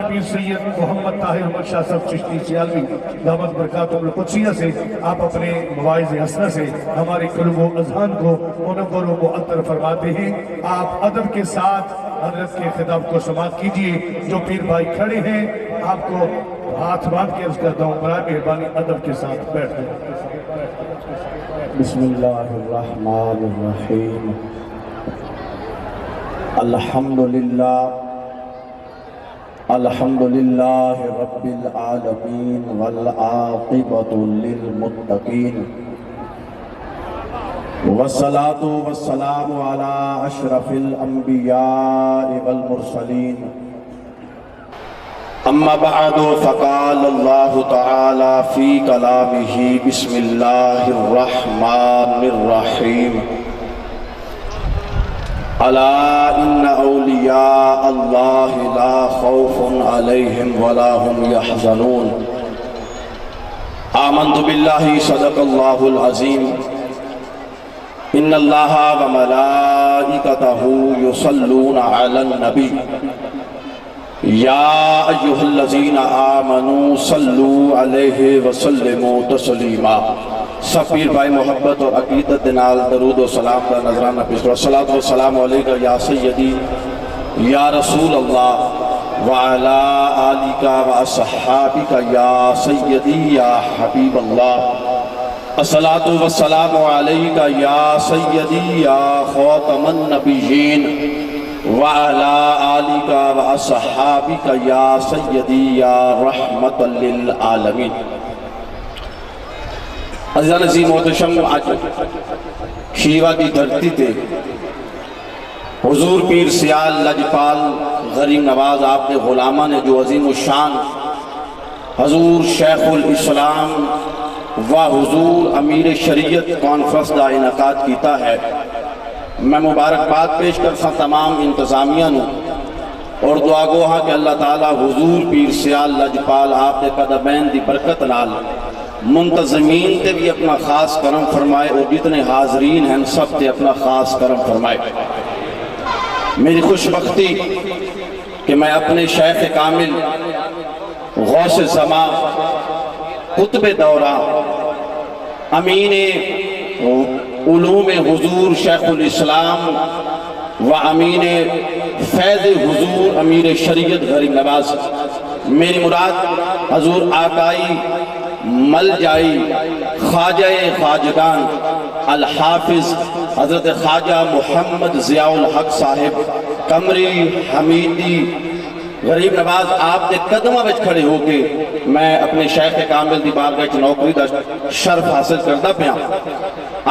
پیر سید محمد طاہر بخشا صاحب چشتی سیالوی دامت برکاتہم القدسیہ سے آپ اپنے مواعظ حسنہ سے ہمارے قلوب و اذہان کو منور و معطر فرماتے ہیں۔ آپ ادب کے ساتھ حضرت کے خطاب کو سماعت کیجئے۔ جو پیر بھائی کھڑے ہیں آپ کو ہاتھ باندھ کے عرض کرتا ہوں برائے مہربانی ادب کے ساتھ بیٹھ جائیں۔ بسم اللہ الرحمن الرحیم۔ الحمدللہ رب العالمین والعاقبۃ للمتقین والصلاة والسلام علی اشرف الانبیاء والمرسلین اما بعد فقال اللہ تعالی فی کلامہ بسم اللہ الرحمن الرحیم الا ان اولیاء اللہ لا خوف علیہم ولا هم يحزنون آمنت باللہ صدق اللہ العظیم ان اللہ وملائکتہ یصلون علی النبی یا ایہا الذین آمنوا صلوا علیہ وسلموا تسلیما۔ سب پیر بھائی محبت اور عقیدت نال درود و سلام کا نذرانہ پیش کرو۔ الصلاۃ والسلام علیکہ یا سیدی یا رسول اللہ وعلی آلک واصحابک یا سیدی یا حبیب اللہ۔ الصلاۃ والسلام علیکہ یا سیدی یا خاتم النبیین وعلی آلک واصحابک یا سیدی یا رحمت للعالمین۔ عزیزان عزیز محتشم آج شیوا کی دھرتی تے حضور پیر سیال لجپال غریب نواز آپ کے غلامہ نے جو عظیم الشان حضور شیخ الاسلام و حضور امیر شریعت کانفرنس دا انعقاد کیتا ہے۔ میں مبارکباد پیش کرتا تمام انتظامیہ نو اور دعا گو ہاں کہ اللہ تعالیٰ حضور پیر سیال لجپال آپ کے قدمین دی برکت نال منتظمین تے بھی اپنا خاص کرم فرمائے اور جتنے حاضرین ہیں سب تے اپنا خاص کرم فرمائے۔ میری خوش بختی کہ میں اپنے شیخ کامل غوث زمان قطب دورہ امین علوم حضور شیخ الاسلام و امین فیض حضور امیر شریعت غریب نواز میری مراد حضور آقائی مل جائی خواجہ خواجگان الحافظ حضرت خواجہ محمد ضیاء الحق صاحب قمری حمیدی غریب نواز آپ کے قدمہ وچ کھڑے ہو کے میں اپنے شیخ کامل دی بارگاہ نوکری دا شرف حاصل کرتا پیا۔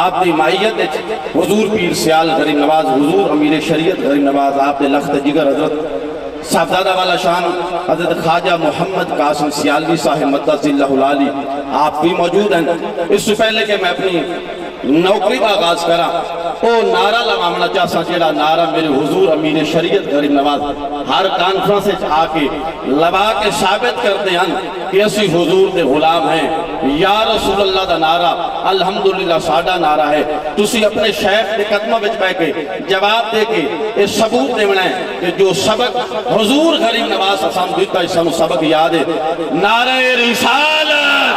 آپ دی مائیت حضور پیر سیال غریب نواز حضور امیر شریعت غریب نواز آپ دے لخت جگر حضرت صاحبزادہ والا شان حضرت خواجہ محمد قاسم سیالوی صاحب مدد اللہ العالی آپ بھی موجود ہیں۔ اس سے پہلے کہ میں اپنی نوکری کا آغاز کرا او نعرہ لگامنا چاہتا جیڑا نعرہ میرے حضور امیر شریعت غریب نواز ہر کانفرنس سے آ کے لبا کے ثابت کرتے ہیں کہ اسی حضور دے غلام ہیں۔ یا رسول اللہ دا نعرہ الحمدللہ ساڑھا نعرہ ہے۔ تسی اپنے شیخ دے قدمہ بچ پہ کے جواب دے کے اس ثبوت دے بنائیں کہ جو سبق حضور غریب نواز اسام دیتا اس سنو سبق یاد ہے۔ نعرہ رسالت،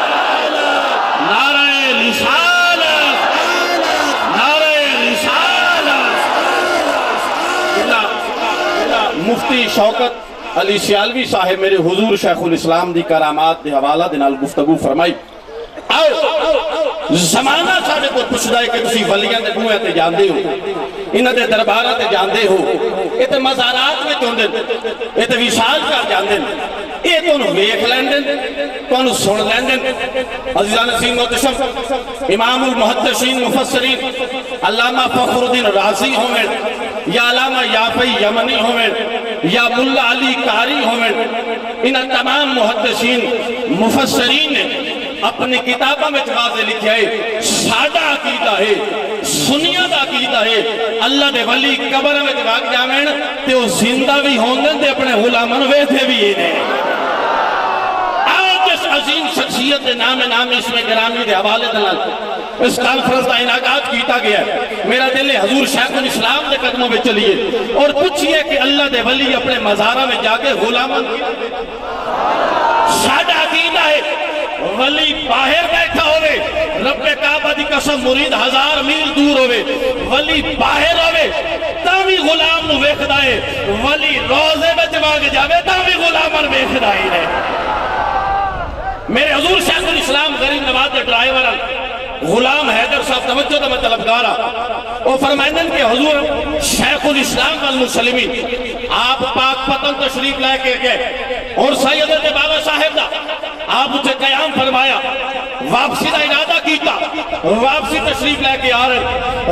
نعرہ رسالت، نعرہ رسالت۔ مفتی شوکت علی سیالوی صاحب میرے حضور شیخ الاسلام دی کرامات دے حوالہ دے نال گفتگو فرمائی۔ زمانہ ساڑھے کو پوچھتا ہے کہ تسی ولیاں دے بوئے تے جاندے ہو، انہاں دے دربارہ تے جاندے ہو، یہ تے مزارات میں توندے یہ تے وصال کر جاندے یہ تو انہوں ویکھ لیندے تو انہوں سن لیندے۔ عزیزان عزیز محتشم امام المحدثین مفسرین علامہ فخر الدین رازی ہوئے یا علامہ یافعی یمنی ہوئے یا ملا علی قاری ہوئے انہاں تمام محدثین مفسرین نے اپنی کتابہ میں واضح لکھا ہے سادہ عقیدہ ہے سنیہ دا عقیدہ ہے اللہ دے ولی قبر میں جواگ جامین تے وہ زندہ بھی ہوندن تے اپنے غلامن ویدھے بھی یہ دیں۔ آج اس عظیم شخصیت نام اس میں گرامی دے حوالے دلال اس کانفرنس کا انعقاد کیتا گیا ہے. میرا دل ہے حضور شیخ الاسلام دے قدموں میں چلیے اور پوچھئے کہ اللہ دے ولی اپنے مزارہ میں جا کے غلامان ساڈا عقیدہ ہے ولی باہر بیٹھا ہوئے رب کعبہ دی قسم مرید 1000 میل دور ہوئے ولی باہر ہوئے تاوی غلام نو ویکھدا ہے ولی روزے وچ مانگ جاوے تاوی غلامان ویکھدا ہی رہے. میرے حضور شیخ الاسلام غریب نواز دے ڈرائیور غلام حیدر صاحب توجہ دا میں طلبگارا وہ فرمائندن کہ حضور شیخ الاسلام والمسلمین آپ پاک پتن تشریف لائے کے گئے اور سیدت بابا صاحب دا آپ اسے قیام فرمایا واپسی دا ارادہ کیتا واپسی تشریف لے کے آ رہے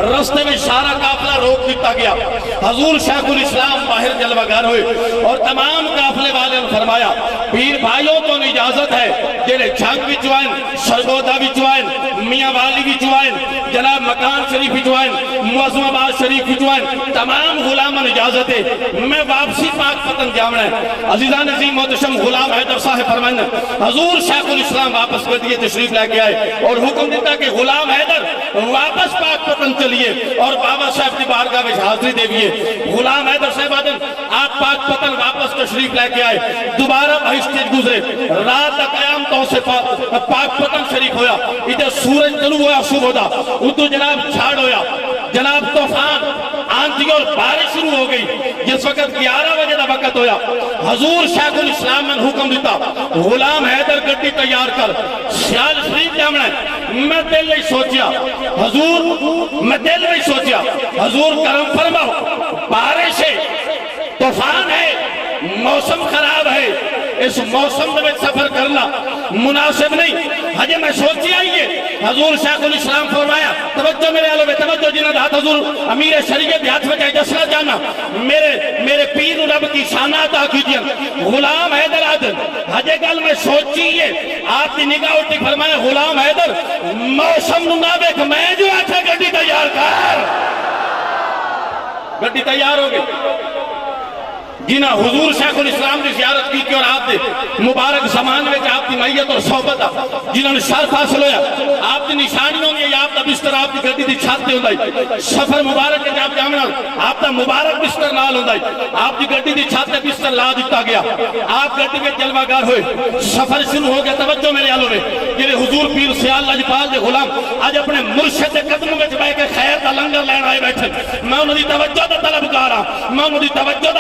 رستے میں سارا قافلہ روک دیتا گیا. حضور شیخ الاسلام باہر جلوہ گر ہوئے اور تمام قافلے والے نے فرمایا پیر بھائیوں تو اجازت ہے جنہیں جھنگ بھی چوائن سرگودا بھی چوائن میاں والی بھی چوائن جناب مکان شریف بھی چوائن معظم آباد شریف بھی چوائن تمام غلاموں نے اجازت ہے میں واپسی پاک پتن جاونا ہے. عزیزان عظیم محتشم غلام حیدر صاحب فرمائندہ حضور شیخ الاسلام واپس کر دیئے تشریف لے کے آئے اور حکم دیتا کہ غلام حیدر واپس پاک پتن چلیے اور بابا صاحب کی بارگاہ میں حاضری دے دیئے. غلام حیدر صاحب آدم آپ پاک پتن واپس تشریف لے کے آئے دوبارہ بہشتے گزرے رات کا قیام تو سے پاک پتن شریف ہویا ادھر سورج طلوع ہویا صبح دا ادھر جناب چھاڑ ہویا جناب طوفان آندھی اور بارش شروع ہو گئی جس وقت 11 بجے دا وقت ہویا حضور شیخ الاسلام نے حکم دیتا غلام حیدر گڈی تیار کر سیال شریف جامنا ہے. میں دل نہیں سوچیا حضور کرم فرماؤ بارش ہے طوفان ہے موسم خراب ہے اس موسم میں سفر کرنا مناسب نہیں. حجے میں سوچی آئیے حضور شیخ الاسلام فرمایا توجہ میرے علوے توجہ جنہاں دھات حضور امیر شریعت ہاتھ میں جائے جسنا جانا میرے پیر رب کی شانہ عطا کیجئے. غلام حیدر آدم حجے گل میں سوچیے آپ کی نگاہ اٹھی فرمایا غلام حیدر موسم نابک میں جو آٹھا گھڑی تیار کر گھڑی تیار ہو گئی جنہاں حضور شیخ الاسلام نے زیارت کی اور آپ دے مبارک زمان میں آپ کی معیت اور صحبت جنہوں نے شرف حاصل ہویا آپ کی نشانیوں نے آپ کا بستر آپ کی گھڑی دی چھات دے ہوندائی سفر مبارک کے جاب جامنا آپ کا مبارک بستر نال ہوندائی آپ کی گھڑی دی چھات دے بستر لا دیتا گیا آپ گھڑی میں جلوہ گار ہوئے سفر شروع ہو گیا. توجہ میرے آلو میں کہ حضور پیر سیال لاجپال دے غلام آج اپنے مرشد قدموں میں جبائے کے خیر دا لنگر لین آئے بیٹھے میں انہوں دی توجہ دا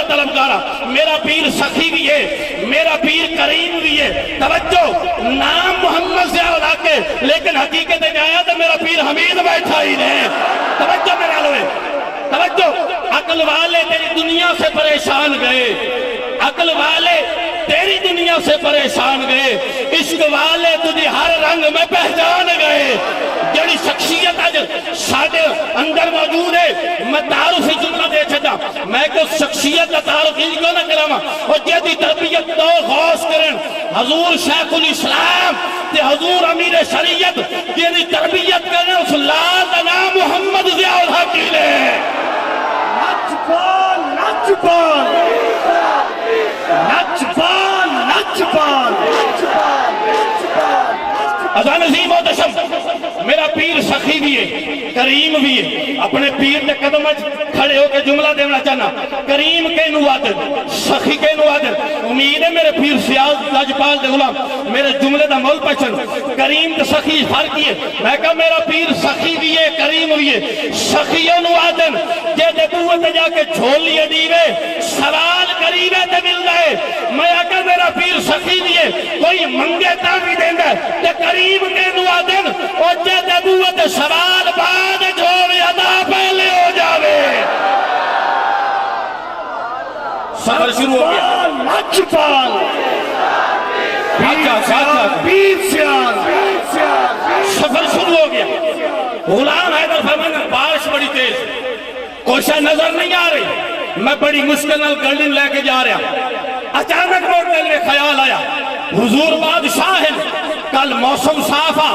طلبگارا میرا پیر سخی بھی ہے میرا پیر کریم بھی ہے. توجہ نام محمد سے اولا کے لیکن حقیقت جایا تو میرا پیر حمید بیٹھا ہی رہے. توجہ میرا لوے توجہ عقل والے تیری دنیا سے پریشان گئے عقل والے تیری دنیا سے پریشان گئے عشق والے تجھے ہر رنگ میں پہچان گئے. جڑی شخصیت آج سادے اندر موجود ہے میں تعارفی جملہ دے چھتا میں کہ شخصیت کا تعارف ہی کیوں نہ کراما اور جیدی تربیت تو غوث کرن حضور شیخ الاسلام تے حضور امیر شریعت جیدی تربیت کرن اس اللہ کا نام محمد ضیاء الحق لے. نچپال اذان عظیم و دشم میرا پیر سخی بھی ہے کریم بھی ہے اپنے پیر نے قدم کھڑے ہو کے جملہ دینا چاہنا کریم کے نوادر سخی کے نوادر امید ہے میرے پیر سیال لاجپال دے غلام میرے جملے دا مول پچھن کریم کے سخی فرق ہے میں کہا میرا پیر سخی بھی ہے کریم بھی ہے سخی و نوادر جے دے قوت جا کے جھولیے دیوے سوال قریبے تے مل گئے میں کہا میرا پیر سخی بھی ہے کوئی منگے تا بھی دیں گے تے کریم کے نوادر اور جے دے قوت سوال بعد جھولی ادا پہلے ہو جاوے. سفر شروع ہو گیا نچپال پیر سیال سفر شروع ہو گیا. غلام حیدر فرمانا بارش بڑی تیز کوئی شاید نظر نہیں آ رہی میں بڑی مشکل نال گلڈن لے کے جا رہا اچانک موڑ میں خیال آیا حضور بادشاہ ہے کل موسم صافا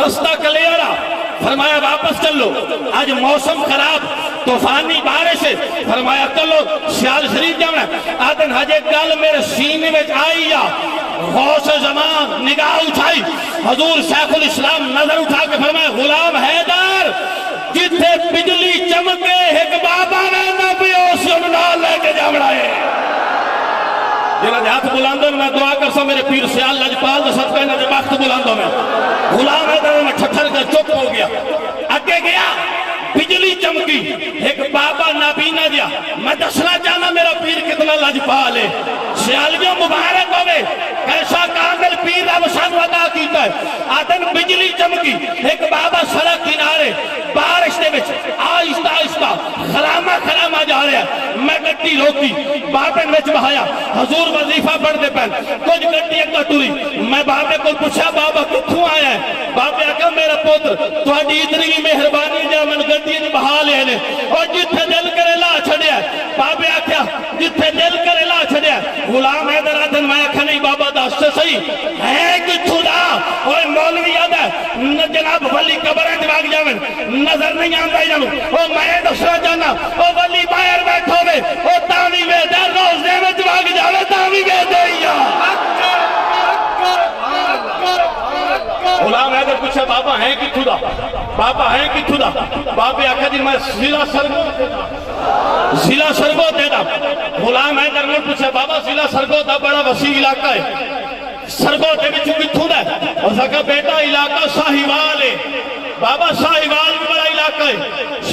رستہ کلیرا فرمایا واپس چلو آج موسم خراب طوفانی بارش ہے فرمایا چلو سیال شریف جانا آدن حجے گل میرے سینے میں آئی یا غوث زمان نگاہ اٹھائی، حضور شیخ الاسلام نظر اٹھا کے فرمائے غلام حیدر جتھے بجلی چمکے ایک بابا نے نہ پیو سمنا لے کے جامڑا ہے۔ جنہاں دے ہاتھ بلاندوں میں دعا کرسا میرے پیر سیال لجپال دے صدقہ انہاں دے وقت بلاندوں میں غلام حیدر میں ٹھٹھر کر چپ ہو گیا، اگے گیا بجلی چمکی، ایک بابا نابینا دیا، میں دسنا چاہنا میرا پیر کتنا لجپال ہے، سیالیوں مبارک ہوئے، کیسا کامل پیر اب سن ودا کیتا ہے، آدن بجلی چمکی، ایک بابا سڑک کنارے، بارش دے وچ آہستہ آہستہ خرامہ جا رہا ہے، میں گٹی روکی، بابے وچ بہایا، حضور وظیفہ پڑھ دے پہن، کچھ گٹی اگا ٹوری، میں بابے کو پوچھا بابا کتھوں آیا ہے، بابے آکھا میرا پوتر تہاڈی اتنی بھی مہربانی جا من گٹی بہا لے نے، اور جتھے دل کرے لا چھڑیا ہے، بابے آکھا جتھے دل کرے لا چھڑیا ہے، غلام حیدر آدھن میں آکھا نہیں بابا دس سے صحیح ہے کتھوں دا، اور مولوی یاد ہے جناب ولی قبریں دماغ جاویں نظر نہیں آندا ہی جانو، او میں دسنا چاہنا او ولی باہر بیٹھو وے او تاوی وے دے روزے میں دماغ جاوے تاوی وے دے یا غلام حیدر پوچھا بابا ہیں کتھوں دا، بابا ہیں کتھوں دا، بابے آکھا جی میں ضلع سرگو دے دا، غلام حیدر نے پوچھا بابا ضلع سرگو دا بڑا وسیع علاقہ ہے، سرگو دے وچ کتھوں دا ہے، اور کہا بیٹا علاقہ ساہیوال ہے، بابا ساہیوال بھی بڑا علاقہ ہے،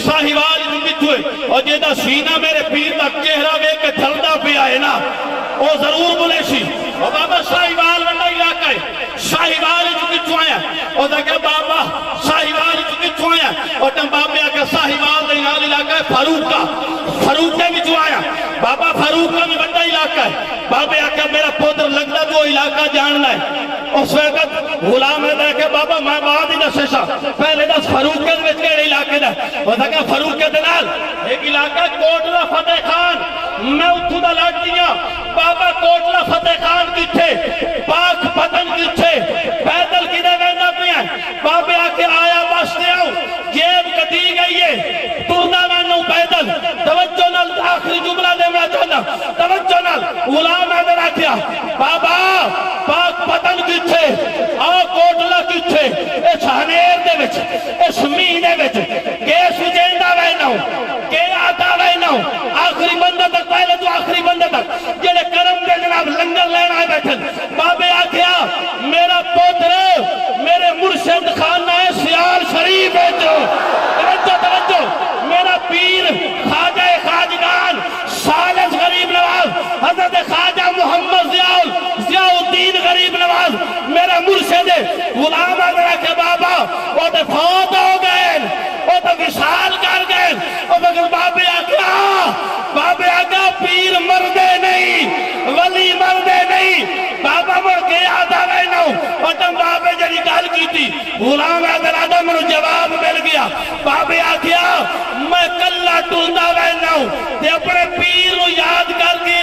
ساہیوال بھی کتھوں ہے، اور جیدہ سینہ میرے پیر دا چہرہ وے کے تھلدا پہ آئے نا، وہ ضرور بولے سی، اور بابا ساہیوال بڑا علاقہ ہے، ساہیوال جو کتھوں آیا، اور کہا بابا ساہیوال جو کتھوں آیا، اور تم بابے آکھا ساہیوال دا نال علاقہ ہے فاروقہ، فاروقہ بھی جو آیا، بابا فاروقہ بھی بڑا علاقہ ہے، بابے آکھا میرا پوتر لگتا تو علاقہ جاننا ہے، اس وقت غلام ہے کہ بابا میں بعد ہی دسے سا پہلے دس فاروقہ دے وچ کیڑے علاقے دا، اور کہا فاروقہ دے نال ایک علاقہ کوٹلا فتح خان، میں اتھوں دا لڑدیاں، بابا کوٹلا فتح خان کتھے، پاک پتن کتھے، پیدل کدے ویندا پیا، بابے آ کے آیا بس تے آؤ، جیب کٹی گئی ہے، ٹردا وینوں پیدل، توجہ نال آخری جملہ دینا چاہنا، توجہ نال غلام حیدر آکھیا بابا پاک پتن کتھے، آ کوٹلا کتھے، اس ہنیر دے وچ، اس میہ دے وچ، کے سجیندہ وینوں، کے آتا وینوں، آخری بندہ تک پہلے تو آخری بندہ تک، جلے کرم دے جناب لنگر لینا ہے بیٹھن، بابے آکھیا میرا پوتر میرے مرشد خانہ سیال شریف ہے جو، توجہ میرا پیر خواجہ خواجگان سالس غریب نواز حضرت خواجہ محمد ضیاء الدین غریب نواز میرا مرشد غلام حیدر کے بابا وہ تو فوت ہو گئے، وہ تو وصال کر گئے، اور بابے آگا پیر مردے نہیں ولی مردے نہیں، بابا مر کے آدھا رہنا، اور تم بابے جڑی گل کی تھی غلام حیدر آدھا منو جواب مل گیا، بابے آگیا میں کلہ ٹوندا رہنا ہوں، تے اپنے پیر نو یاد کر کے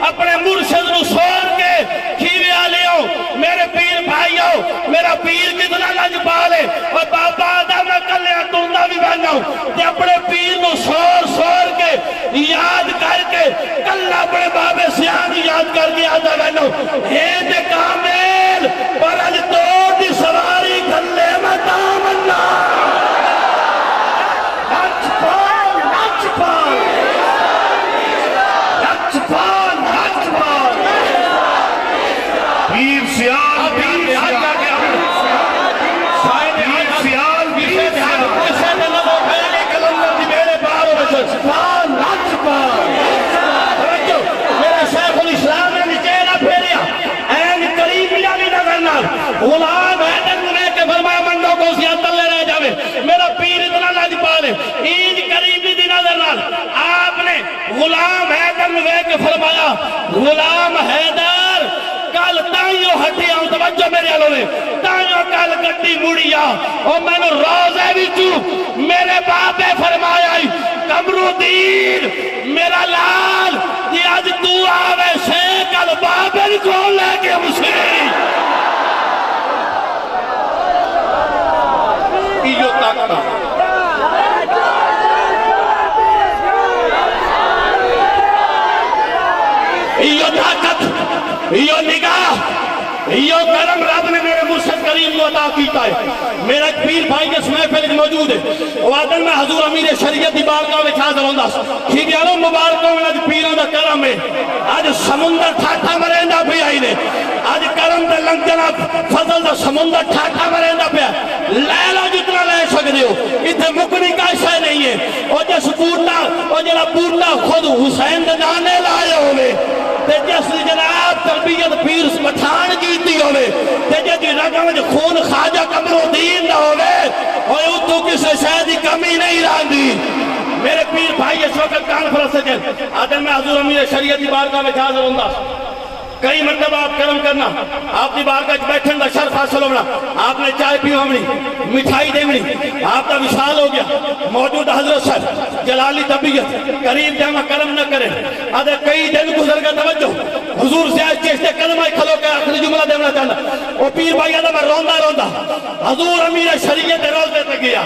اپنے مرشد نو سوڑ کے کھیوے آلے ہو، میرے پیر بھائی ہو، میرا پیر کتنا لجپال ہے، اور بابا آدھا میں کلہ ٹوندا بھی رہنا ہوں، تے اپنے پیر نو سوڑ کے یاد کر کے کلہ اپنے بابے سیانی یاد کر کے آدھا رہنا ہوں، ہیت کامل پر اج توڑ دی سواری کلے میں تامنا پیر سیال میرے شیخ الاسلام نے نچیرہ پھیریا این قریبیہ بھی نظر نال غلام حیدر نے کے فرمایا منڈوں کو سیاہ تلے رہ جاوے میرا پیر اتنا لجپال ہے، اینج قریبی دی نظر نال آپ نے غلام حیدر نے کے فرمایا غلام حیدر کل تائیوں ہٹی آؤں، توجہ میرے آلوں نے تائیوں کل گٹی موڑیا، اور میں نے روزے بھی چوں میرے باپے فرمایا کمرو دین میرا لال یہ آج تو آوے سے کل بابر کو لے کے اسے یہ طاقت یہ طاقت یہ نگاہ یہ کرم رب نے میرے مرشد کریم کو عطا کیتا ہے. میرا ایک پیر بھائی جس محفل موجود ہے وعدن میں حضور امیر شریعت دی بارگاہ میں حاضر ہوندا کی بیانوں مبارکوں میں اج پیروں دا کرم ہے. اج سمندر ٹھاٹھا مریندا پیا ہی نے اج کرم دے لنگنا فضل دا سمندر ٹھاٹھا مریندا پیا. لے لو جتنا لے سکدے ہو ایتھے مکنی کا شے نہیں ہے. او جس بوٹا او جڑا بوٹا خود حسین دے نانے لائے ہوے تے جس جناب تربیت پیر پٹھان کیتی ہوے تے جے رگاں وچ خون خواجہ قمرالدین دا ہوے اوے اتوں کسے شے دی کمی نہیں رہندی. میرے پیر بھائی اس وقت کانفرنس سے آدم میں حضور امیر شریعت دی بارگاہ میں حاضر ہوندا. کئی مرتبہ آپ کرم کرنا آپ دی بارگاہ بیٹھن دا شرف حاصل ہونا. آپ نے چائے پی ہونی مٹھائی دینی آپ دا وصال ہو گیا. موجود حضرت صاحب جلالی طبیعت قریب جامع کرم نہ کرے آدھے کئی دن گزر گیا. توجہ حضور سے آج چیزتے کلمہ کھلو کے آخری جملہ دینا چاہنا. وہ پیر بھائی آدھا میں روندہ حضور امیر شریعت روزے تک گیا.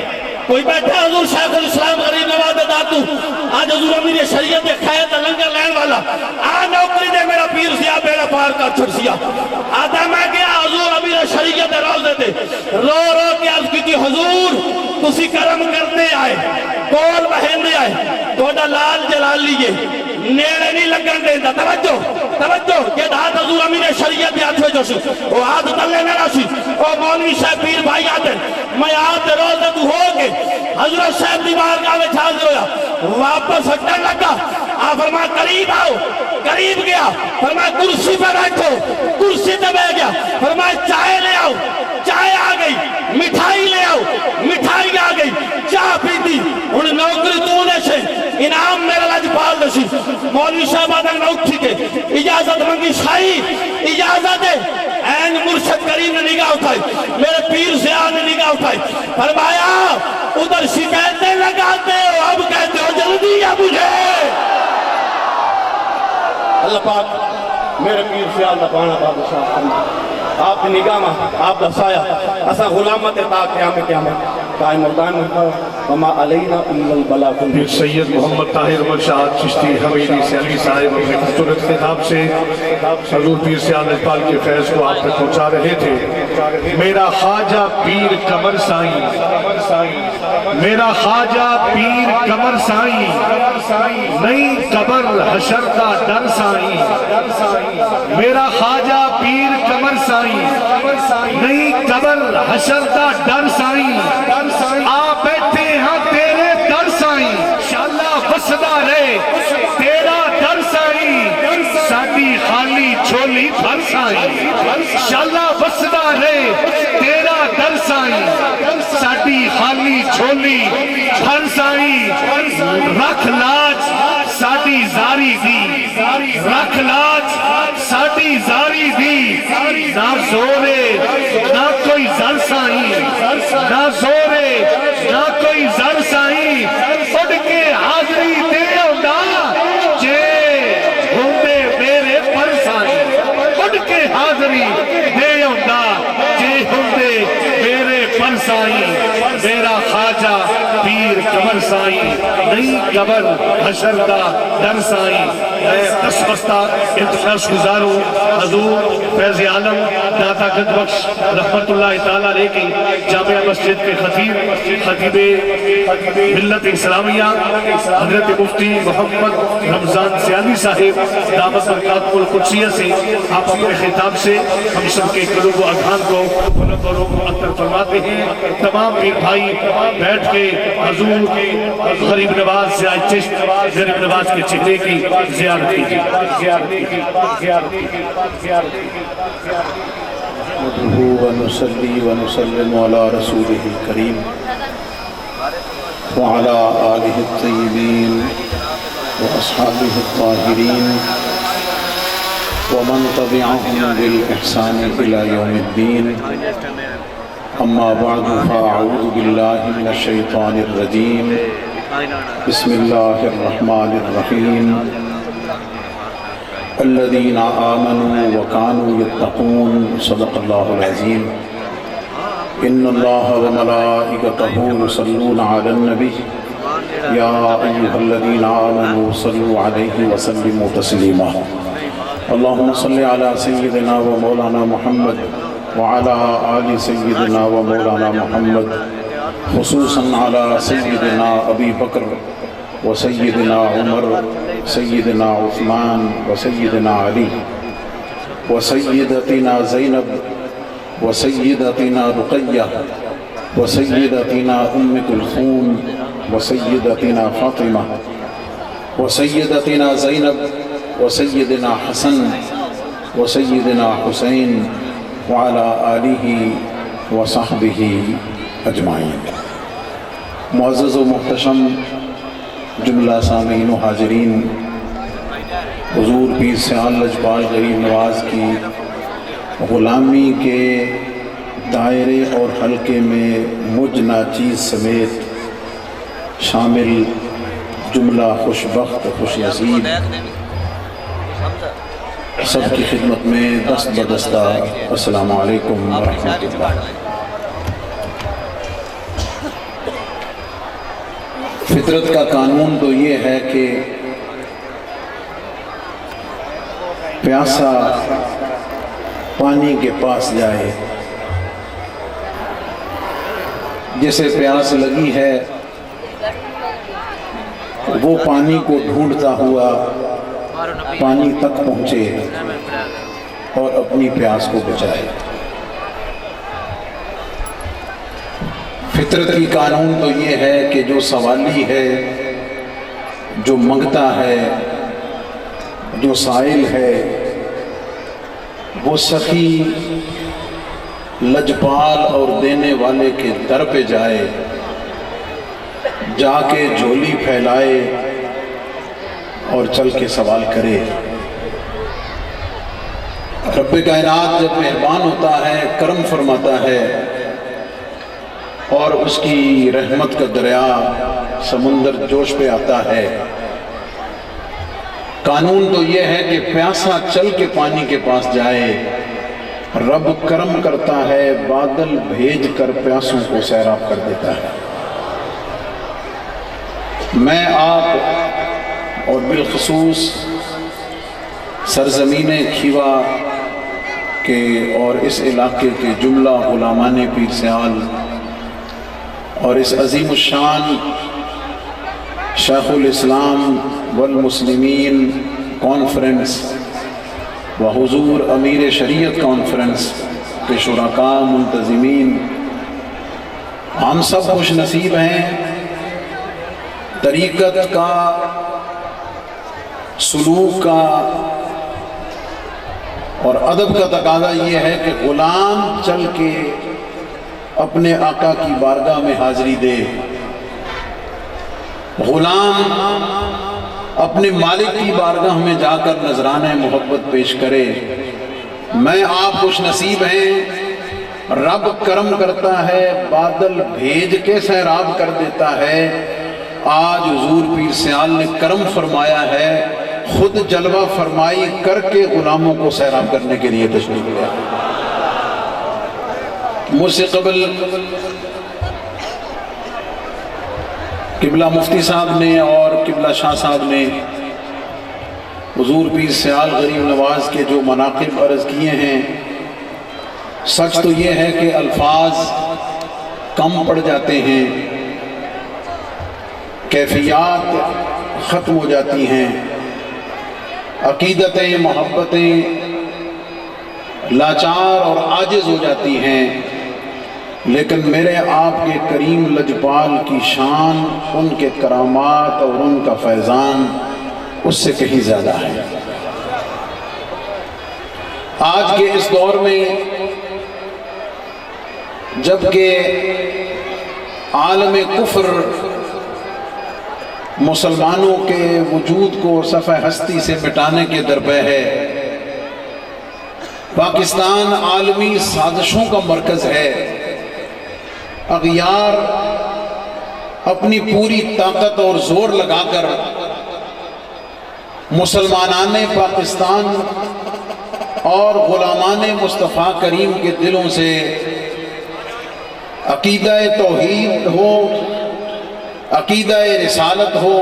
کوئی بیٹھا حضور شیخ الاسلام غریب نواز داتو آج حضور امیر شریعت خیت لنگر لین والا آج نوکری دے میرا پیر سیا بیڑا پار کا چھڑ سیا. آدھا میں گیا حضور امیر شریعت روزے دے رو رو کے عرض کی تھی حضور تسی کرم کرتے آئے کول بہندے آئے توڑا لال جلال لیے نیڑے نہیں لگن دے دا. توجہ یہ دھات حضور امیر شریعت بھی آتھوے جو سی وہ ہاتھ تلے میرا سی وہ مولوی صاحب پیر بھائی آتے میں آتے روزے تو ہو کے حضرت صاحب دی بارگاہ میں حاضر ہویا واپس ہٹن لگا. آپ فرمایا قریب آؤ قریب گیا فرمایا کرسی پہ بیٹھو کرسی پہ بیٹھ گیا. فرمایا چائے لے آؤ چائے آ گئی. مٹھائی لے آؤ مٹھائی آ گئی. چاہ پیتی انہیں نوکری تو نے سے انعام میرا لاجپال دسی. مولوی صاحب آدھا نہ اٹھی کے اجازت منگی شاہی اجازت ہے. این مرشد کریم نے نگاہ اٹھائی میرے پیر سے آنے نگاہ اٹھائی فرمایا ادھر شکایتیں لگاتے ہو اب کہتے ہو جلدی یا مجھے. اللہ پاک میرے پیر سے اللہ پانا بادشاہ فرما آپ کی نگاہ میں آپ کا سایہ اسا غلامت تا قیامت قائم مردان وما علینا الا البلاغ. پیر سید محمد طاہر مرشاد چشتی حویلی سے علی صاحب اپنے خوبصورت خطاب سے حضور پیر سیال اجپال کے فیض کو آپ تک پہنچا رہے تھے. میرا خواجہ پیر قمر سائیں میرا خواجہ پیر قمر سائیں نہیں قبر حشر کا ڈر سائیں. میرا خواجہ پیر قمر سائیں نہیں قبر حشر کا ڈر سائیں. آ بیٹھے ہاں تیرے در سائیں انشاءاللہ بسدہ رہے تیرا در سائیں ساڑی خالی چھولی بھر سائیں انشاءاللہ بسدہ رہے تیرا در سائیں ساڑی خالی چھولی بھر سائیں. رکھ لاج ساڑی زاری دی رکھ لاج ساڑی زاری دی. نہ زورے نہ کوئی زر سائیں نہ زورے نہ کوئی زر سائیں اٹھ کے حاضری دے ہوندہ جے ہوندے میرے پر سائیں. اٹھ کے حاضری دے ہوندہ جے ہوندے میرے پر سائیں. میرا خواجہ پیر قمر سائیں نہیں قبر حشر کا ڈر سائیں. میں دستبستہ انتخاص گزاروں حضور فیض عالم داتا گد بخش رحمت اللہ تعالیٰ علیہ کی جامعہ مسجد کے خطیب ملت اسلامیہ حضرت مفتی محمد رمضان سیانی صاحب دامت برکات القدسیہ سے آپ اپنے خطاب سے ہم سب کے قلوب و اذہان کو منور و معطر فرماتے ہیں. تمام پیر بھائی بیٹھ کے حضور غریب نواز سے آج چشت غریب نواز کے چہرے کی زیارت کیجیے. نحمده ونصلي ونسلم على رسوله الكريم وعلى آله الطيبين وأصحابه الطاهرين ومن تبعهم بالإحسان إلى يوم الدين. أما بعد فأعوذ بالله من الشيطان الرجيم. بسم الله الرحمن الرحيم. الذين آمنوا وكانوا يتقون صدق الله العظيم. إن الله وملائكته يصلون على النبي يا أيها الذين آمنوا صلوا عليه وسلموا تسليما. اللهم صل على سيدنا ومولانا محمد وعلى آل سيدنا ومولانا محمد، خصوصا على سيدنا أبي بكر وسيدنا عمر سيدنا عثمان وسيدنا علي وسيدتنا زينب وسيدتنا رقية وسيدتنا أم كلثوم وسيدتنا فاطمة وسيدتنا زينب وسيدنا حسن وسيدنا حسين وعلى آله وصحبه اجمعین۔ معزز و محتشم جملہ سامعین و حاضرین، حضور پیر سیال لجپال غریب نواز کی غلامی کے دائرے اور حلقے میں مجھ ناچیز سمیت شامل جملہ خوش بخت خوش نصیب سب کی خدمت میں دست بدستہ السلام علیکم ورحمۃ اللہ۔ فطرت کا قانون تو یہ ہے کہ پیاسا پانی کے پاس جائے، جسے پیاس لگی ہے وہ پانی کو ڈھونڈتا ہوا پانی تک پہنچے اور اپنی پیاس کو بچائے۔ فطرت کی قانون تو یہ ہے کہ جو سوالی ہے، جو منگتا ہے، جو سائل ہے، وہ سخی لجپال اور دینے والے کے در پہ جائے، جا کے جھولی پھیلائے اور چل کے سوال کرے۔ رب کائنات جب مہربان ہوتا ہے، کرم فرماتا ہے اور اس کی رحمت کا دریا سمندر جوش پہ آتا ہے، قانون تو یہ ہے کہ پیاسا چل کے پانی کے پاس جائے، رب کرم کرتا ہے، بادل بھیج کر پیاسوں کو سیراب کر دیتا ہے۔ میں آپ اور بالخصوص سرزمین کھیوا کے اور اس علاقے کے جملہ غلامان پیر سیال اور اس عظیم الشان شیخ الاسلام والمسلمین کانفرنس و حضور امیر شریعت کانفرنس کے شرکاء منتظمین، ہم سب خوش نصیب ہیں۔ طریقت کا، سلوک کا اور ادب کا تقاضا یہ ہے کہ غلام چل کے اپنے آقا کی بارگاہ میں حاضری دے، غلام اپنے مالک کی بارگاہ میں جا کر نذرانہ محبت پیش کرے۔ میں آپ خوش نصیب ہیں، رب کرم کرتا ہے، بادل بھیج کے سیراب کر دیتا ہے۔ آج حضور پیر سیال نے کرم فرمایا ہے، خود جلوہ فرمائی کر کے غلاموں کو سیراب کرنے کے لیے تشریف لیا۔ مجھ سے قبل قبلہ مفتی صاحب نے اور قبلہ شاہ صاحب نے حضور پیر سیال غریب نواز کے جو مناقب عرض کیے ہیں، سچ تو یہ ہے کہ الفاظ کم پڑ جاتے ہیں، کیفیات ختم ہو جاتی ہیں، عقیدتیں محبتیں لاچار اور عاجز ہو جاتی ہیں، لیکن میرے آپ کے کریم لجپال کی شان، ان کے کرامات اور ان کا فیضان اس سے کہیں زیادہ ہے۔ آج کے اس دور میں جبکہ عالم کفر مسلمانوں کے وجود کو صفحہ ہستی سے مٹانے کے درپے ہے، پاکستان عالمی سازشوں کا مرکز ہے، اغیار اپنی پوری طاقت اور زور لگا کر مسلمانان پاکستان اور غلامان مصطفیٰ کریم کے دلوں سے عقیدہ توحید ہو، عقیدہ رسالت ہو،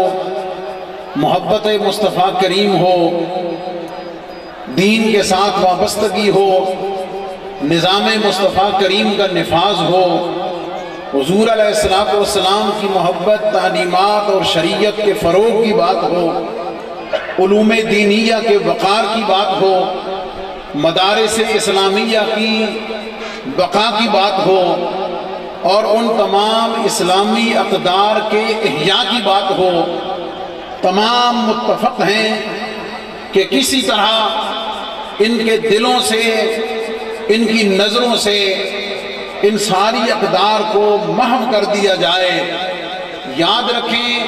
محبت مصطفیٰ کریم ہو، دین کے ساتھ وابستگی ہو، نظام مصطفیٰ کریم کا نفاذ ہو، حضور علیہ السلام کی محبت، تعلیمات اور شریعت کے فروغ کی بات ہو، علوم دینیہ کے وقار کی بات ہو، مدارس اسلامیہ کی بقا کی بات ہو، اور ان تمام اسلامی اقدار کے احیاء کی بات ہو، تمام متفق ہیں کہ کسی طرح ان کے دلوں سے، ان کی نظروں سے ان ساری اقدار کو محو کر دیا جائے۔ یاد رکھیں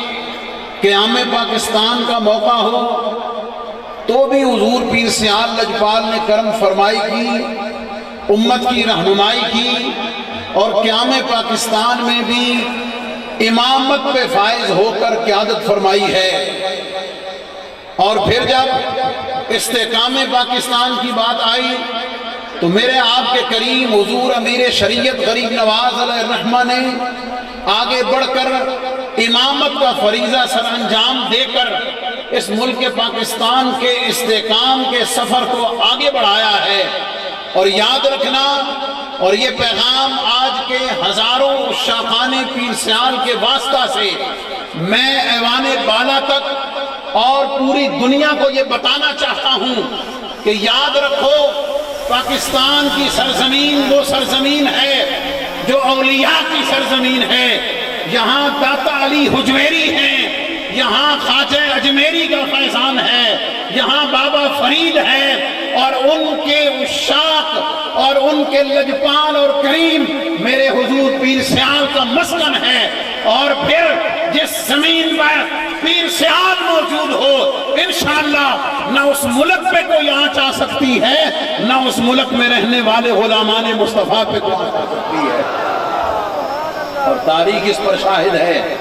قیام پاکستان کا موقع ہو تو بھی حضور پیر سیال لجپال نے کرم فرمائی کی، امت کی رہنمائی کی، اور قیام پاکستان میں بھی امامت پہ فائز ہو کر قیادت فرمائی ہے۔ اور پھر جب استحکام پاکستان کی بات آئی تو میرے آپ کے کریم حضور امیر شریعت غریب نواز علیہ الرحمہ نے آگے بڑھ کر امامت کا فریضہ سر انجام دے کر اس ملک پاکستان کے استحکام کے سفر کو آگے بڑھایا ہے۔ اور یاد رکھنا، اور یہ پیغام آج کے ہزاروں شاخان پیر سیال کے واسطہ سے میں ایوان بالا تک اور پوری دنیا کو یہ بتانا چاہتا ہوں کہ یاد رکھو، پاکستان کی سرزمین وہ سرزمین ہے جو اولیاء کی سرزمین ہے۔ یہاں داتا علی حجویری ہیں، یہاں خواجہ اجمیری کا فیضان ہے، یہاں بابا فرید ہے، اور ان کے عشاق اور ان کے لجپال اور کریم میرے حضور پیر سیال کا مسکن ہے۔ اور پھر جس زمین پر پیر سیال موجود ہو، انشاءاللہ نہ اس ملک پہ کوئی آنچ آ سکتی ہے، نہ اس ملک میں رہنے والے غلامان مصطفیٰ پہ کوئی آنچ آ سکتی ہے۔ اور تاریخ اس پر شاہد ہے۔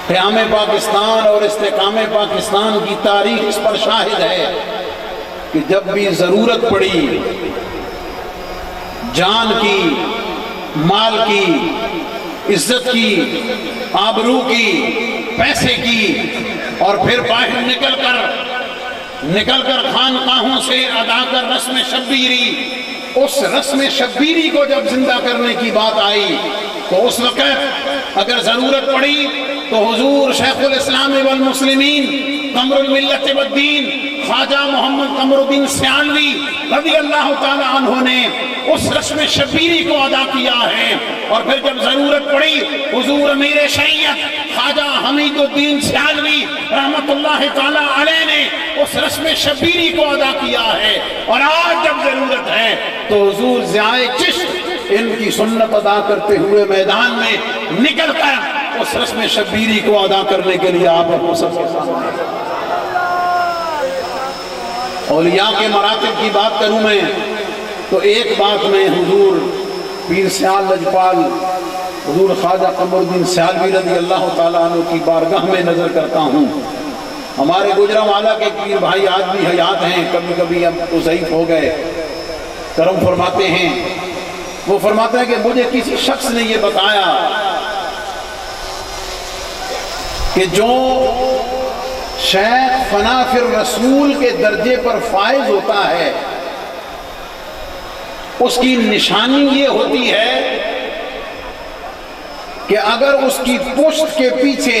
قیام پاکستان اور استحکام پاکستان کی تاریخ اس پر شاہد ہے کہ جب بھی ضرورت پڑی جان کی، مال کی، عزت کی، آبرو کی، پیسے کی، اور پھر باہر نکل کر خانقاہوں سے ادا کر رسم شبیری، اس رسم شبیری کو جب زندہ کرنے کی بات آئی تو اس وقت اگر ضرورت پڑی تو حضور شیخ الاسلام والمسلمین قمر الملت والدین خواجہ محمد قمر الدین سیالوی رضی اللہ تعالی عنہ نے اس رسم شبیری کو ادا کیا ہے۔ اور پھر جب ضرورت پڑی حضور امیر شریعت خواجہ حمید الدین سیالوی رحمت اللہ تعالی علیہ نے اس رسم شبیری کو ادا کیا ہے۔ اور آج جب ضرورت ہے تو حضور ضیاء چشت ان کی سنت ادا کرتے ہوئے میدان میں نکل کر اس رسم شبیری کو ادا کرنے کے لیے آپ کو سب کے سامنے۔ اولیاء کے مراتب کی بات کروں میں تو ایک بات میں حضور پیر سیال لجپال حضور خواجہ قمر الدین سیالوی رضی اللہ تعالیٰ عنہ کی بارگاہ میں نظر کرتا ہوں۔ ہمارے گجرانوالہ کے پیر بھائی آج بھی حیات ہیں، کبھی کبھی ہم تو ضعیف ہو گئے، کرم فرماتے ہیں۔ وہ فرماتے ہیں کہ مجھے کسی شخص نے یہ بتایا کہ جو شیخ فنا فی الرسول کے درجے پر فائز ہوتا ہے اس کی نشانی یہ ہوتی ہے کہ اگر اس کی پشت کے پیچھے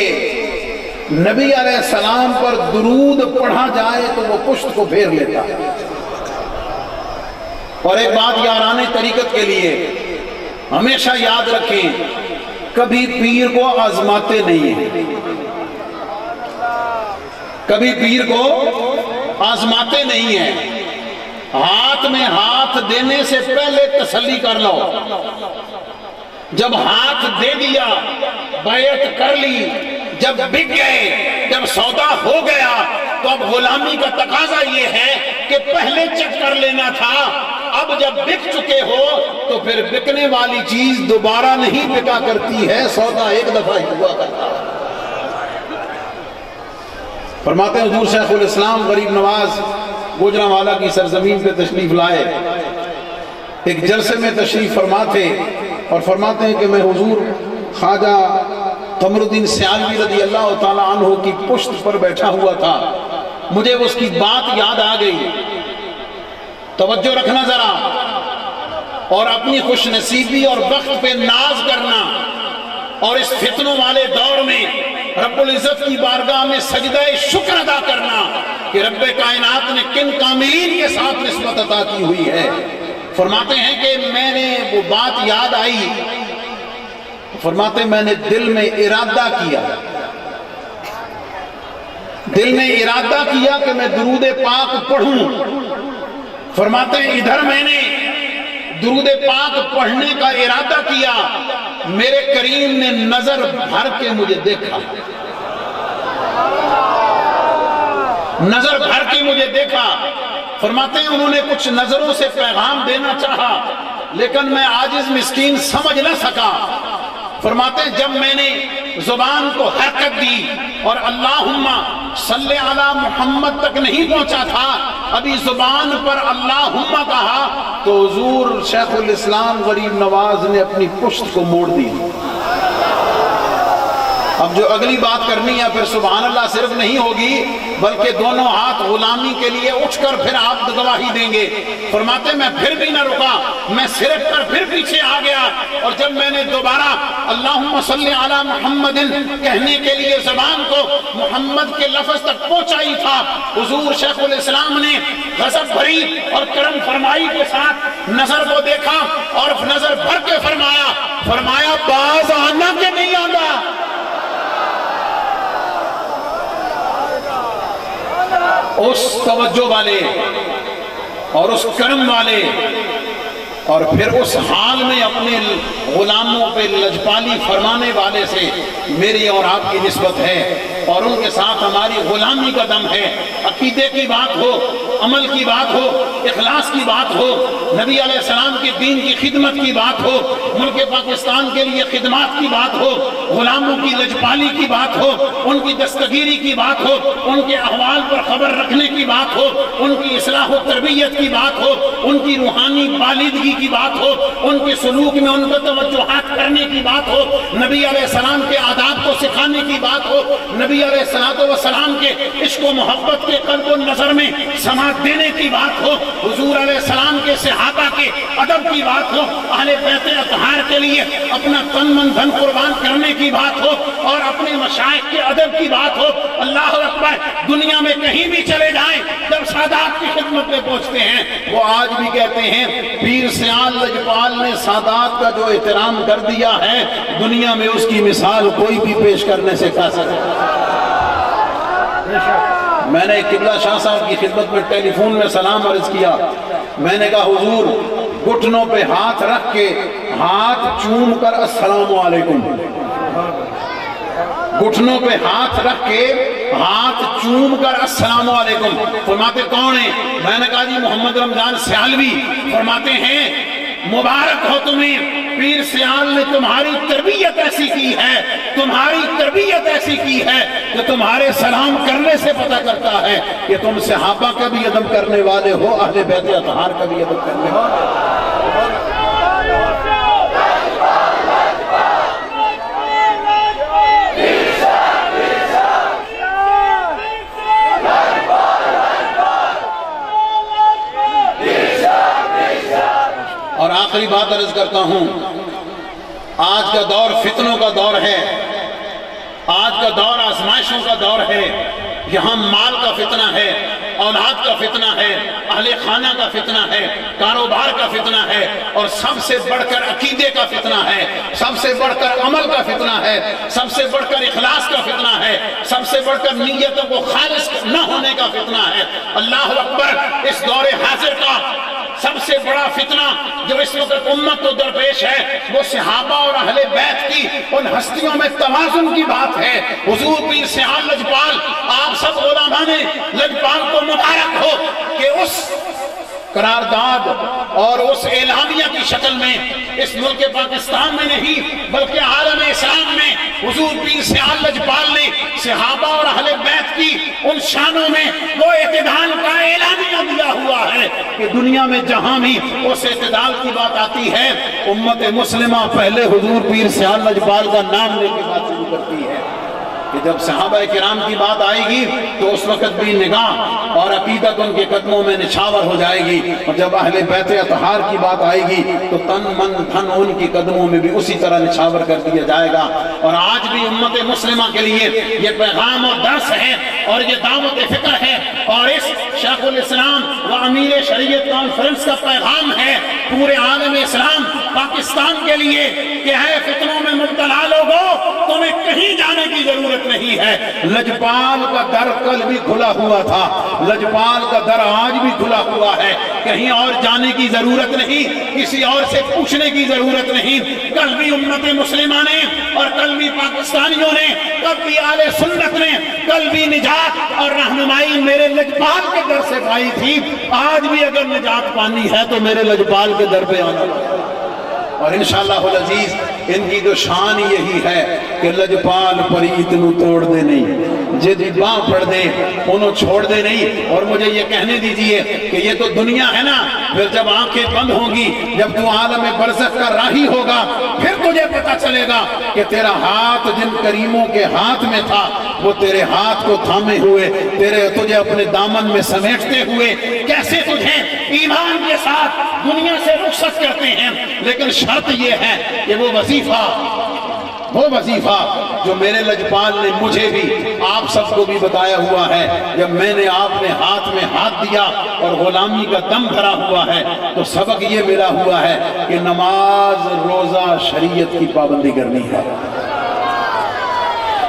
نبی علیہ السلام پر درود پڑھا جائے تو وہ پشت کو پھیر لیتا ہے۔ اور ایک بات یاران طریقت کے لیے ہمیشہ یاد رکھیں، کبھی پیر کو آزماتے نہیں ہیں، کبھی پیر کو آزماتے نہیں ہیں۔ ہاتھ میں ہاتھ دینے سے پہلے تسلی کر لو، جب ہاتھ دے دیا، بیعت کر لی، جب بک گئے، جب سودا ہو گیا تو اب غلامی کا تقاضا یہ ہے کہ پہلے چیک کر لینا تھا۔ اب جب بک چکے ہو تو پھر بکنے والی چیز دوبارہ نہیں بکا کرتی ہے، سودا ایک دفعہ ہی ہوا کرتا ہے۔ فرماتے ہیں حضور شیخ الاسلام غریب نواز گوجرانوالہ کی سرزمین پہ تشریف لائے، ایک جلسے میں تشریف فرما تھے اور فرماتے ہیں کہ میں حضور خواجہ قمر الدین سیالوی رضی اللہ تعالی عنہ کی پشت پر بیٹھا ہوا تھا، مجھے اس کی بات یاد آ گئی. توجہ رکھنا ذرا, اور اپنی خوش نصیبی اور بخت پہ ناز کرنا, اور اس فتنوں والے دور میں رب العزت کی بارگاہ میں سجدہ شکر ادا کرنا کہ رب کائنات نے کن کاملین کے ساتھ نسبت عطا کی ہوئی ہے. فرماتے ہیں کہ میں نے وہ بات یاد آئی, فرماتے ہیں میں نے دل میں ارادہ کیا, دل میں ارادہ کیا کہ میں درود پاک پڑھوں. فرماتے ہیں ادھر میں نے درود پاک پڑھنے کا ارادہ کیا, میرے کریم نے نظر بھر کے مجھے دیکھا, نظر بھر کے مجھے دیکھا. فرماتے ہیں انہوں نے کچھ نظروں سے پیغام دینا چاہا لیکن میں عاجز مسکین سمجھ نہ سکا. فرماتے ہیں جب میں نے زبان کو حرکت دی اور اللہم صلی علی محمد تک نہیں پہنچا تھا, ابھی زبان پر اللہم کہا تو حضور شیخ الاسلام غریب نواز نے اپنی پشت کو موڑ دی. اب جو اگلی بات کرنی ہے پھر سبحان اللہ صرف نہیں ہوگی بلکہ دونوں ہاتھ غلامی کے لیے اٹھ کر پھر آپ گواہی دیں گے. فرماتے میں پھر بھی نہ رکا, میں صرف کر پھر پیچھے آ گیا, اور جب میں نے دوبارہ اللہم صلی علی محمد کہنے کے لیے زبان کو محمد کے لفظ تک پہنچائی تھا, حضور شیخ الاسلام نے غضب بھری اور کرم فرمائی کے ساتھ نظر کو دیکھا اور نظر بھر کے فرمایا باز آنا کہ نہیں آنا. اس توجہ والے اور اس کرم والے اور پھر اس حال میں اپنے غلاموں پہ لجپالی فرمانے والے سے میری اور آپ کی نسبت ہے, اور ان کے ساتھ ہماری غلامی کا دم ہے. عقیدے کی بات ہو, عمل کی بات ہو, اخلاص کی بات ہو, نبی علیہ السلام کے دین کی خدمت کی بات ہو, ملک پاکستان کے لیے خدمات کی بات ہو, غلاموں کی لجپالی کی بات ہو, ان کی دستگیری کی بات ہو, ان کے احوال پر خبر رکھنے کی بات ہو, ان کی اصلاح و تربیت کی بات ہو, ان کی روحانی بالغی کی بات ہو, ان کے سلوک میں ان کو توجہات کرنے کی بات ہو, نبی علیہ السلام کے آداب کو سکھانے کی بات ہو, نبی علیہ السلام کے عشق و محبت کے قلب و نظر میں سماعت دینے کی بات ہو, حضور علیہ السلام کے صحابہ کے ادب کی بات ہو, اہل بیت اطہار کے لیے اپنا تن من دھن قربان کرنے کی بات ہو, اور اپنے مشائخ کے ادب کی بات ہو. اللہ اکبر, دنیا میں کہیں بھی چلے جائیں جب سادات کی خدمت میں پہنچتے ہیں وہ آج بھی کہتے ہیں پیر سیال لجپال نے سادات کا جو احترام کر دیا ہے دنیا میں اس کی مثال کوئی بھی پیش کرنے سے کہہ سکتا. میں نے قبلہ شاہ صاحب کی خدمت میں ٹیلی فون میں سلام عرض کیا, میں نے کہا حضور گھٹنوں پہ ہاتھ رکھ کے ہاتھ چوم کر السلام علیکم, گھٹنوں پہ ہاتھ رکھ کے ہاتھ چوم کر السلام علیکم. فرماتے کون ہیں؟ میں نے کہا جی محمد رمضان سیالوی. فرماتے ہیں مبارک ہو تمہیں, پیر سیال نے تمہاری تربیت ایسی کی ہے, تمہاری تربیت ایسی کی ہے کہ تمہارے سلام کرنے سے پتہ کرتا ہے کہ تم صحابہ کا بھی ادب کرنے والے ہو, اہل بیت اطہار کا بھی ادب کرنے والے ہو. اور آخری بات عرض کرتا ہوں, آج کا دور فتنوں کا دور ہے, آج کا دور آزمائشوں کا دور ہے. یہاں مال کا فتنہ ہے, اولاد کا فتنہ ہے, اہل خانہ کا فتنہ ہے, کاروبار کا فتنہ ہے, اور سب سے بڑھ کر عقیدے کا فتنہ ہے, سب سے بڑھ کر عمل کا فتنہ ہے, سب سے بڑھ کر اخلاص کا فتنہ ہے, سب سے بڑھ کر نیتوں کو خالص نہ ہونے کا فتنہ ہے. اللہ اکبر, اس دور حاضر کا سب سے بڑا فتنہ جو اس وقت امت کو درپیش ہے وہ صحابہ اور اہل بیت کی ان ہستیوں میں توازن کی بات ہے. حضور پیر سیال لجپال, آپ سب علماء نے لجپال کو مبارک ہو کہ اس قرارداد اور اس اعلامیہ کی شکل میں اس ملک پاکستان میں نہیں بلکہ عالم اسلام میں حضور پیر سیال لجپال نے صحابہ اور اہل بیت کی ان شانوں میں وہ اعتدال کا اعلامیہ دیا ہوا ہے کہ دنیا میں جہاں بھی اس اعتدال کی بات آتی ہے امت مسلمہ پہلے حضور پیر سیال لجپال کا نام لے کے بات شروع کرتی ہے. کہ جب صحابہ کرام کی بات آئے گی تو اس وقت بھی نگاہ اور عقیدت ان کے قدموں میں نچھاور ہو جائے گی، اور جب اہل بیت اطہار کی بات آئے گی تو تن من دھن ان کی قدموں میں بھی اسی طرح نچھاور کر دیا جائے گا۔ اور آج بھی امت مسلمہ کے لیے یہ پیغام اور درس ہے اور یہ دعوت فکر ہے، اور اس شیخ الاسلام و امیر شریعت کانفرنس کا پیغام ہے پورے عالم اسلام پاکستان کے لیے کہ ہے فتنوں میں مبتلا لوگوں، تمہیں کہیں جانے کی ضرورت نہیں ہے۔ لجپال کا در کل بھی کھلا ہوا تھا، لجپال کا در آج بھی کھلا ہوا ہے، کہیں اور جانے کی ضرورت نہیں، کسی اور سے پوچھنے کی ضرورت نہیں۔ کل بھی امت مسلمہ نے اور کل بھی پاکستانیوں نے، کل بھی اہل سنت نے، کل بھی نجات اور رہنمائی میرے لجپال کے در سے پائی تھی، آج بھی اگر نجات پانی ہے تو میرے لجپال کے در پہ آنا۔ اور انشاءاللہ العزیز ان کی جو شان یہی ہے کہ لجپال پری اتنو توڑ دے نہیں، جے دی باں پڑھ دے انہوں چھوڑ دے نہیں۔ اور مجھے یہ کہنے دیجئے کہ یہ تو دنیا ہے نا، پھر جب آنکھیں بند ہوں گی، جب تو عالم برزخ کا راہی ہوگا، پھر تجھے پتہ چلے گا کہ تیرا ہاتھ جن کریموں کے ہاتھ میں تھا وہ تیرے ہاتھ کو تھامے ہوئے تجھے اپنے دامن میں سمیٹتے ہوئے کیسے تجھے ایمان کے ساتھ دنیا سے رخصت کرتے ہیں۔ لیکن شرط یہ ہے کہ وہ وظیفہ جو میرے لجپال نے مجھے بھی آپ سب کو بھی بتایا ہوا ہے، جب میں نے آپ نے ہاتھ میں ہاتھ دیا اور غلامی کا دم بھرا ہوا ہے تو سبق یہ ملا ہوا ہے کہ نماز روزہ شریعت کی پابندی کرنی ہے،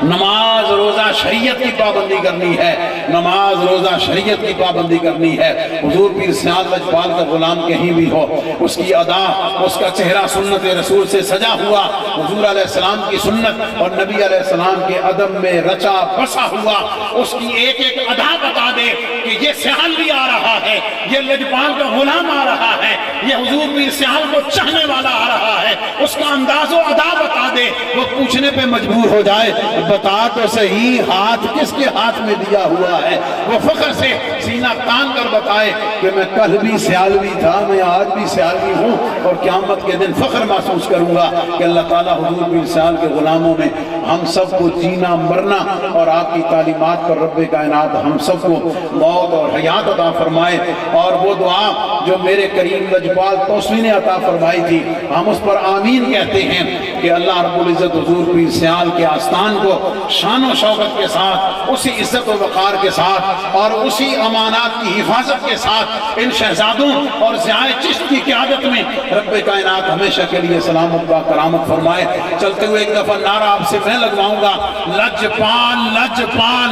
نماز روزہ شریعت کی پابندی کرنی ہے، نماز روزہ شریعت کی پابندی کرنی ہے۔ حضور پیر سیال لجپال کا غلام کہیں بھی ہو، اس کی ادا، اس کا چہرہ سنت رسول سے سجا ہوا، حضور علیہ السلام کی سنت اور نبی علیہ السلام کے ادب میں رچا بسا ہوا، اس کی ایک ایک ادا بتا دے کہ یہ سیال بھی آ رہا ہے، یہ لجپال کا غلام آ رہا ہے، یہ حضور پیر سیال کو چاہنے والا آ رہا ہے، اس کا انداز و ادا بتا دے، وہ پوچھنے پہ مجبور ہو جائے بتا تو صحیح ہاتھ کس کے ہاتھ میں دیا ہوا ہے۔ وہ فخر سے سینہ تان کر بتائے کہ میں کل بھی سیالوی تھا، میں آج بھی سیالوی ہوں، اور قیامت کے دن فخر محسوس کروں گا کہ اللہ تعالیٰ حضور پیر سیال کے غلاموں میں ہم سب کو جینا مرنا اور آپ کی تعلیمات پر رب کائنات ہم سب کو موت اور حیات عطا فرمائے۔ اور وہ دعا جو میرے کریم لجپال توسوی نے عطا فرمائی تھی، ہم اس پر آمین کہتے ہیں کہ اللہ رب العزت حضور پیر سیال کے آستان کو شان و شوکت کے ساتھ، اسی عزت و وقار کے ساتھ اور اسی امانات کی حفاظت کے ساتھ ان شہزادوں اور ضیاء چشت کی قیادت میں رب کائنات ہمیشہ کے لیے سلامت و کرامت فرمائے۔ چلتے ہوئے ایک دفعہ نعرہ آپ سے میں لگواؤں گا، لجپال لجپال،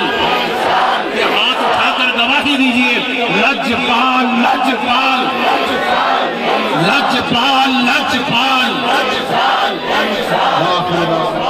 یہ ہاتھ اٹھا کر گواہی دیجئے، لجپال لجپال لجپال لجپال لجپال۔